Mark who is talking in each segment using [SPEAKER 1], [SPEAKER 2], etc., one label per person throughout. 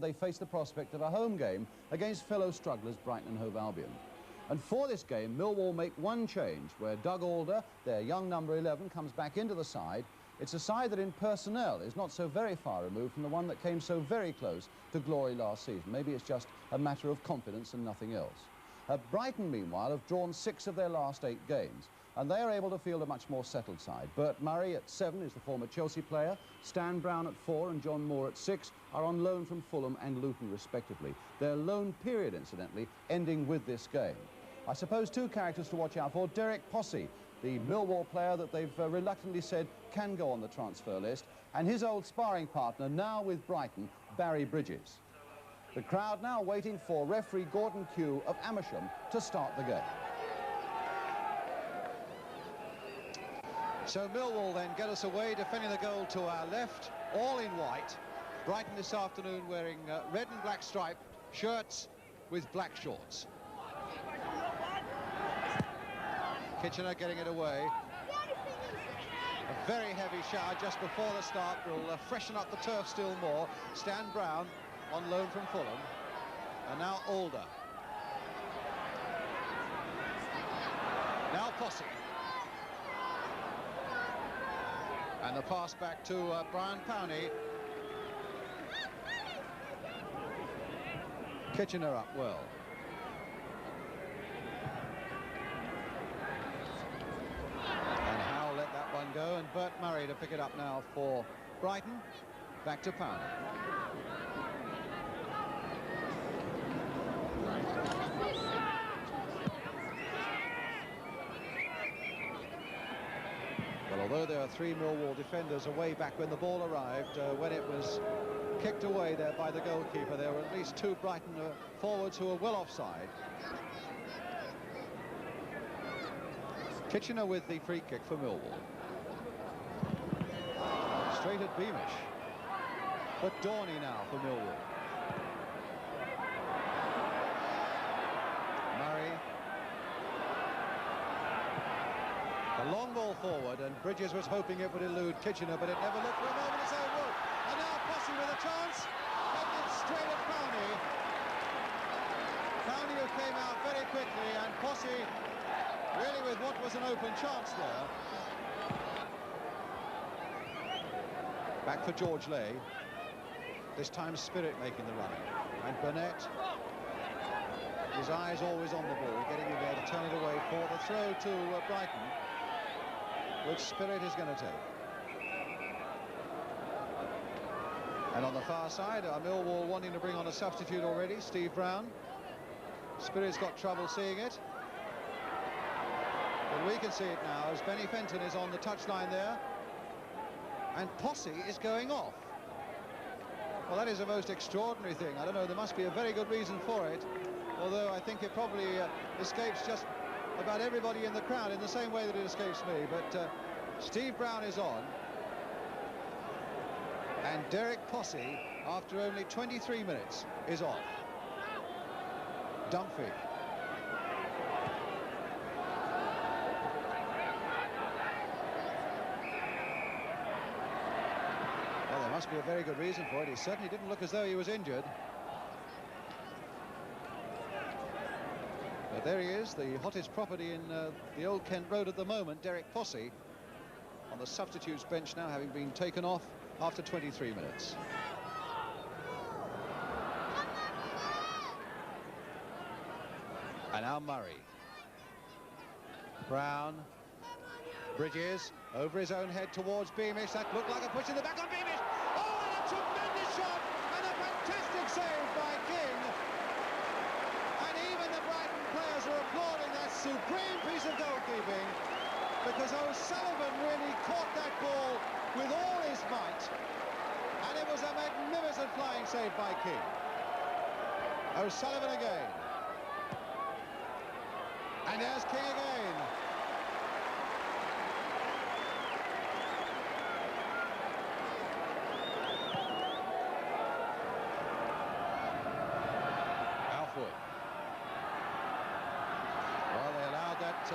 [SPEAKER 1] they face the prospect of a home game against fellow strugglers Brighton and Hove Albion. And for this game, Millwall make one change, where Doug Alder, their young number 11, comes back into the side. It's a side that in personnel is not so very far removed from the one that came so very close to glory last season. Maybe it's just a matter of confidence and nothing else. Brighton, meanwhile, have drawn 6 of their last 8 games, and they are able to field a much more settled side. Bert Murray at 7 is the former Chelsea player. Stan Brown at 4 and John Moore at 6 are on loan from Fulham and Luton, respectively. Their loan period, incidentally, ending with this game. I suppose 2 characters to watch out for. Derek Possey, the Millwall player that they've reluctantly said can go on the transfer list, and his old sparring partner, now with Brighton, Barry Bridges. The crowd now waiting for referee Gordon Kew of Amersham to start the game.
[SPEAKER 2] So Millwall then get us away, defending the goal to our left, all in white. Brighton this afternoon wearing red and black striped shirts with black shorts. Kitchener getting it away. A very heavy shower just before the start will freshen up the turf still more. Stan Brown on loan from Fulham, and now Alder. Now Possey. And the pass back to Brian Powney. Kitchener up well. And Howe let that one go, and Bert Murray to pick it up now for Brighton. Back to Powney. Well, although there are 3 Millwall defenders away back when the ball arrived, when it was kicked away there by the goalkeeper, there were at least 2 Brighton forwards who were well offside. Kitchener with the free kick for Millwall. Straight at Beamish. But Dorney now for Millwall. Murray. A long ball forward, and Bridges was hoping it would elude Kitchener, but it never looked for a moment as though it would. And now Possey with a chance. And it's straight at Powney. Powney who came out very quickly, and Possey really with what was an open chance there. Back for George Lay. This time Spirit making the running. And Burnett, his eyes always on the ball, getting in there to turn it away for the throw to Brighton, which Spirit is going to take. And on the far side, Millwall wanting to bring on a substitute already, Steve Brown. Spirit's got trouble seeing it. But we can see it now as Benny Fenton is on the touchline there. And Possey is going off. Well, that is a most extraordinary thing. I don't know, there must be a very good reason for it. Although I think it probably escapes just about everybody in the crowd in the same way that it escapes me. But Steve Brown is on. And Derek Possey, after only 23 minutes, is off. Dunphy. Well, there must be a very good reason for it. He certainly didn't look as though he was injured. But there he is, the hottest property in the Old Kent Road at the moment, Derek Possey, on the substitutes bench now, having been taken off after 23 minutes. And now Murray. Brown. Bridges over his own head towards Beamish. That looked like a push in the back on Beamish. Oh, and a tremendous shot and a fantastic save by King. And even the Brighton players are applauding that supreme piece of goalkeeping, because O'Sullivan really caught that ball with all his might, and it was a magnificent flying save by King. O'Sullivan again. And there's King again. Alfwood. Well, they allowed that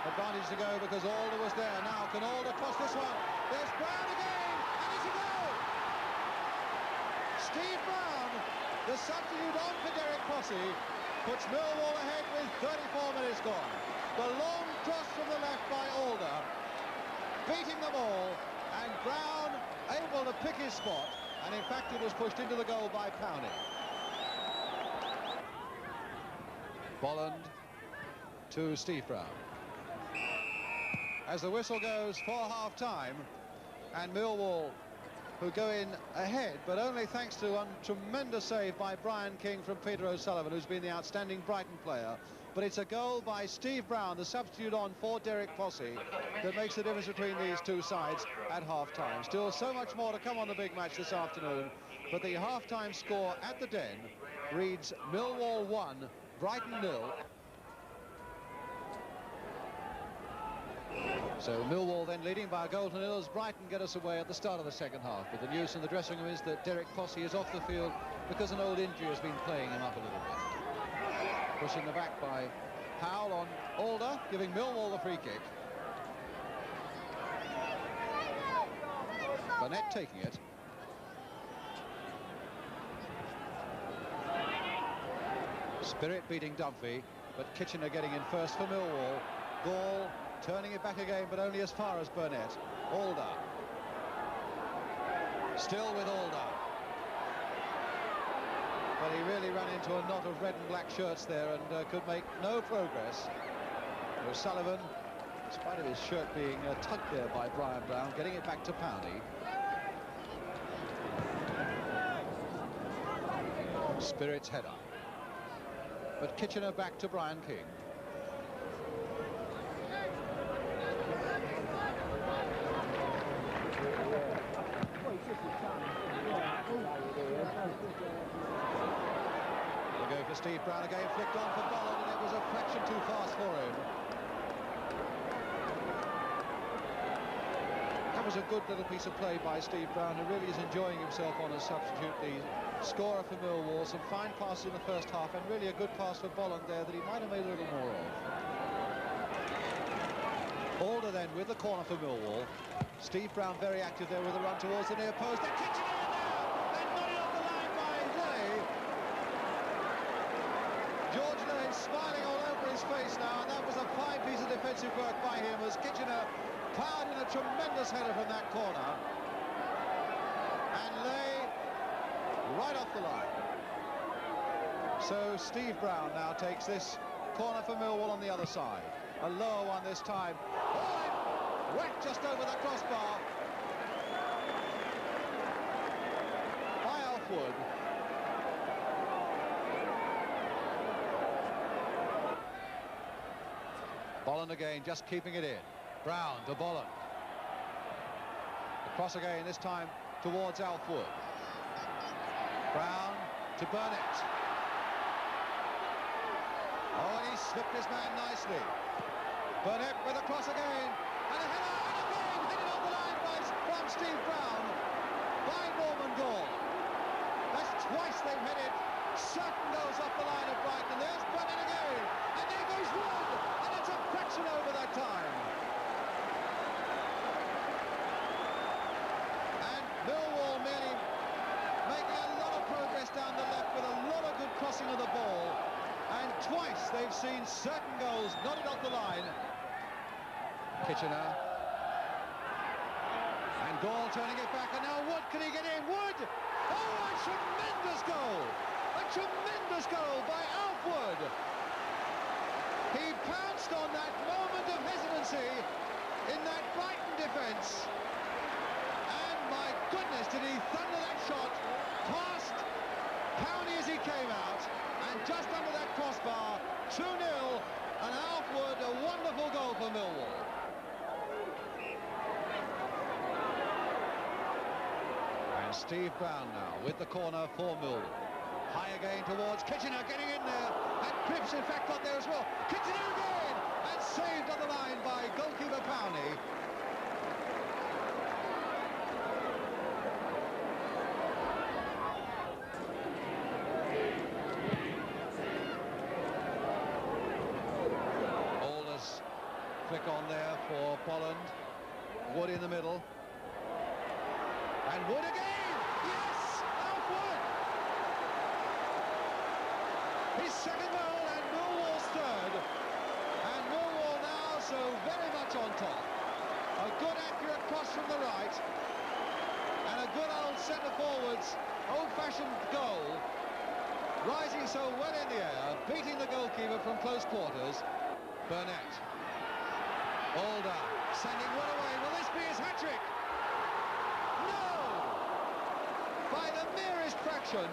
[SPEAKER 2] advantage to go because Alder was there. Now can Alder cross this one? There's Brown again, and it's a goal! Steve Brown, The substitute on for Derek Posse puts Millwall ahead with 34 minutes gone. The long cross from the left by Alder, beating them all, and Brown able to pick his spot, and in fact it was pushed into the goal by Powney. Bolland to Steve Brown. As the whistle goes for half-time, and Millwall, who go in ahead, but only thanks to a tremendous save by Brian King from Peter O'Sullivan, who's been the outstanding Brighton player. But it's a goal by Steve Brown, the substitute on for Derek Posse, that makes the difference between these two sides at half-time. Still so much more to come on the big match this afternoon, but the half-time score at the Den reads Millwall 1, Brighton 0. So Millwall then leading by a goal to nil as Brighton get us away at the start of the second half. But the news in the dressing room is that Derek Posse is off the field because an old injury has been playing him up a little bit. Pushing the back by Powell on Alder, giving Millwall the free kick. Burnett taking it. Spirit beating Dunphy, but Kitchener getting in first for Millwall. Gall turning it back again, but only as far as Burnett. Alder. Still with Alder. But he really ran into a knot of red and black shirts there and could make no progress. O'Sullivan, in spite of his shirt being tugged there by Brian Brown, getting it back to Powney. Spirit's header. But Kitchener back to Brian King. We'll go for Steve Brown again, flicked on for Bolland, and it was a fraction too fast for him. That was a good little piece of play by Steve Brown, who really is enjoying himself on a substitute. The scorer for Millwall, some fine passes in the first half, and really a good pass for Bolland there that he might have made a little more of. Alder then with the corner for Millwall. Steve Brown very active there with a run towards the near post. They're Kitchener in now, and got it off the line by Lay. George Lay smiling all over his face now, and that was a fine piece of defensive work by him as Kitchener powered in a tremendous header from that corner. And Lay right off the line. So Steve Brown now takes this corner for Millwall on the other side. A lower one this time. Oh, whacked just over the crossbar by Alfwood. Bolland again, just keeping it in. Brown to Bolland. Across again, this time towards Alfwood. Brown to Burnett. Oh, and he slipped his man nicely. Burnett with a cross again, and a header, and again headed on the line from Steve Brown by Norman Gall. That's twice they've headed. Sutton goes off the line of Brighton. There's Burnett again, and there goes Wood, and it's a fraction over that time. And Millwall merely making a lot of progress down the left with a lot of good crossing of the ball. And twice they've seen certain goals knotted off the line. Kitchener. And Gall turning it back, and now Wood, can he get in? Wood! Oh, a tremendous goal! A tremendous goal by Alfwood. He pounced on that moment of hesitancy in that Brighton defence. And my goodness, did he thunder that shot past Powney as he came out. And just under that crossbar, 2-0, and Alfwood, a wonderful goal for Millwall. And Steve Brown now with the corner for Millwall. High again towards Kitchener, getting in there, and Cripps in fact got there as well. Kitchener again, and saved on the line by goalkeeper Powney. Flick on there for Bolland. Wood in the middle. And Wood again! Yes! Alfwood! His second goal and Millwall's third. And Millwall now so very much on top. A good accurate cross from the right. And a good old centre-forwards, old-fashioned goal. Rising so well in the air, beating the goalkeeper from close quarters. Burnett. Alder sending one away. Will this be his hat-trick? No! By the merest fraction,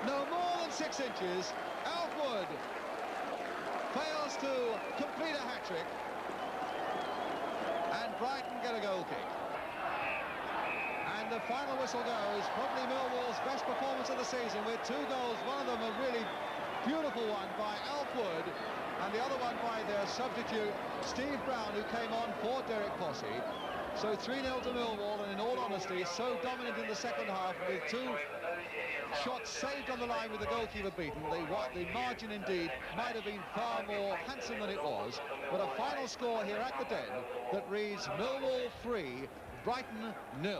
[SPEAKER 2] no more than 6 inches, Alf Wood fails to complete a hat-trick. And Brighton get a goal kick. And the final whistle goes, probably Millwall's best performance of the season with 2 goals, one of them a really beautiful one by Alf Wood, and the other one by their substitute, Steve Brown, who came on for Derek Posse. So 3-0 to Millwall, and in all honesty, so dominant in the second half with 2 shots saved on the line with the goalkeeper beaten. The margin indeed might have been far more handsome than it was, but a final score here at the Den that reads Millwall 3, Brighton 0.